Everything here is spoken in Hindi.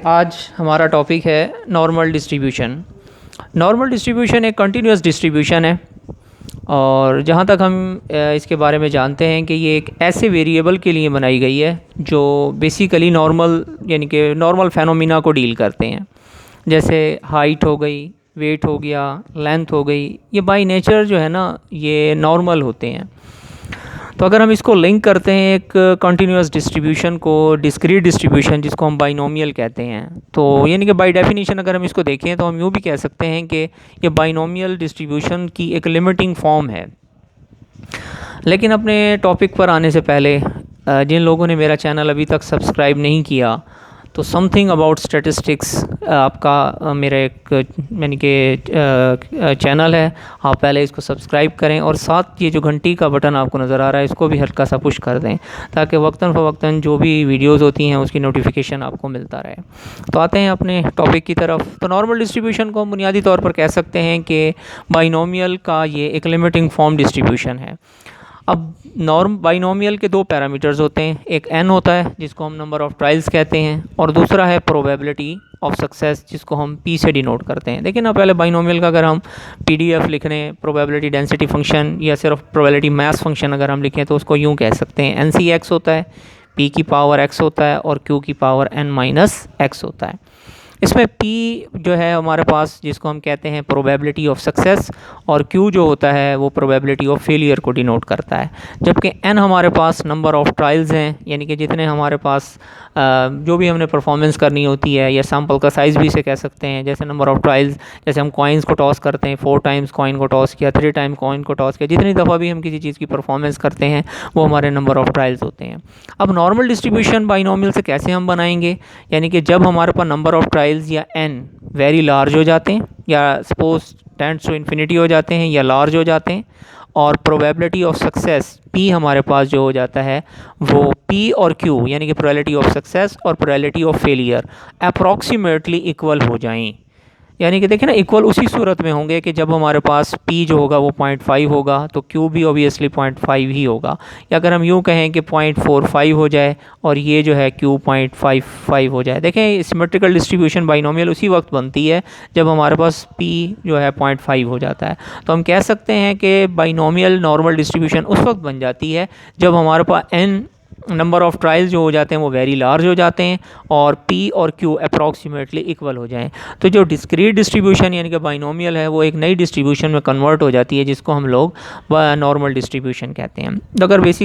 आज हमारा टॉपिक है नॉर्मल डिस्ट्रीब्यूशन। नॉर्मल डिस्ट्रीब्यूशन एक कंटिन्यूस डिस्ट्रीब्यूशन है और जहाँ तक हम इसके बारे में जानते हैं कि ये एक ऐसे वेरिएबल के लिए बनाई गई है जो बेसिकली नॉर्मल यानी कि नॉर्मल फेनोमिना को डील करते हैं। जैसे हाइट हो गई, वेट हो गया, लेंथ हो गई, ये बाय नेचर जो है ना ये नॉर्मल होते हैं। तो अगर हम इसको लिंक करते हैं एक कंटिन्यूस डिस्ट्रीब्यूशन को डिस्क्रीट डिस्ट्रीब्यूशन जिसको हम बाइनोमियल कहते हैं, तो यानी कि बाय डेफिनेशन अगर हम इसको देखें तो हम यूँ भी कह सकते हैं कि ये बाइनोमियल डिस्ट्रीब्यूशन की एक लिमिटिंग फॉर्म है। लेकिन अपने टॉपिक पर आने से पहले जिन लोगों ने मेरा चैनल अभी तक सब्सक्राइब नहीं किया तो समथिंग अबाउट स्टैटिस्टिक्स आपका मेरा एक यानी कि चैनल है, आप पहले इसको सब्सक्राइब करें और साथ ये जो घंटी का बटन आपको नज़र आ रहा है इसको भी हल्का सा पुश कर दें ताकि वक्तन फ़वक्तन जो भी वीडियोस होती हैं उसकी नोटिफिकेशन आपको मिलता रहे। तो आते हैं अपने टॉपिक की तरफ। तो नॉर्मल डिस्ट्रीब्यूशन को हम बुनियादी तौर पर कह सकते हैं कि बाइनोमियल का ये एक लिमिटिंग फॉर्म डिस्ट्रीब्यूशन है। अब बाइनोमियल के दो पैरामीटर्स होते हैं, एक n होता है जिसको हम नंबर ऑफ़ ट्रायल्स कहते हैं और दूसरा है प्रोबेबिलिटी ऑफ सक्सेस जिसको हम p से डिनोट करते हैं। देखिए ना, पहले बाइनोमियल का अगर हम PDF लिख रहे हैं प्रोबेबिलिटी डेंसिटी फंक्शन या सिर्फ प्रोबेबिलिटी मास फंक्शन अगर हम लिखें तो उसको यूँ कह सकते हैं NCX होता है, p की पावर x होता है और q की पावर n-x होता है। इसमें p जो है हमारे पास जिसको हम कहते हैं प्रोबेबिलिटी ऑफ सक्सेस और q जो होता है वो प्रोबेबिलिटी ऑफ फेलियर को डिनोट करता है। जबकि n हमारे पास नंबर ऑफ़ ट्रायल्स हैं, यानी कि जितने हमारे पास जो भी हमने परफॉर्मेंस करनी होती है या सैम्पल का साइज़ भी इसे कह सकते हैं। जैसे नंबर ऑफ़ ट्रायल्स, जैसे हम कॉइन्स को टॉस करते हैं, 4 टाइम्स कॉइन को टॉस किया, 3 टाइम कॉइन को टॉस किया, जितनी दफ़ा भी हम किसी चीज़ की परफॉर्मेंस करते हैं वो हमारे नंबर ऑफ़ ट्रायल्स होते हैं। अब नॉर्मल डिस्ट्रीब्यूशन बाइनोमियल से कैसे हम बनाएंगे, यानी कि जब हमारे पास नंबर ऑफ़ ट्रायल्स या n वेरी लार्ज हो जाते हैं या सपोज टेंड्स टू इन्फिनिटी हो जाते हैं या लार्ज हो जाते हैं और प्रोबेबिलिटी ऑफ सक्सेस p हमारे पास जो हो जाता है वो p और q यानी कि प्रोबेबिलिटी ऑफ सक्सेस और probability of failure approximately equal हो जाएं। यानी कि देखिए ना, इक्वल उसी सूरत में होंगे कि जब हमारे पास p जो होगा वो 0.5 होगा तो q भी ऑब्वियसली 0.5 ही होगा। या अगर हम यूँ कहें कि 0.45 हो जाए और ये जो है q 0.55 हो जाए। देखें, सिमेट्रिकल डिस्ट्रीब्यूशन बाइनोमियल उसी वक्त बनती है जब हमारे पास p जो है 0.5 हो जाता है। तो हम कह सकते हैं कि बाइनोमियल नॉर्मल डिस्ट्रीब्यूशन उस वक्त बन जाती है जब हमारे पास n नंबर ऑफ़ ट्रायल्स जो हो जाते हैं वो वेरी लार्ज हो जाते हैं और p और q अप्रॉक्सीमेटली इक्वल हो जाएं। तो जो डिस्क्रीट डिस्ट्रीब्यूशन यानी कि बाइनोमियल है वो एक नई डिस्ट्रीब्यूशन में कन्वर्ट हो जाती है जिसको हम लोग नॉर्मल डिस्ट्रीब्यूशन कहते हैं। तो अगर बेसिक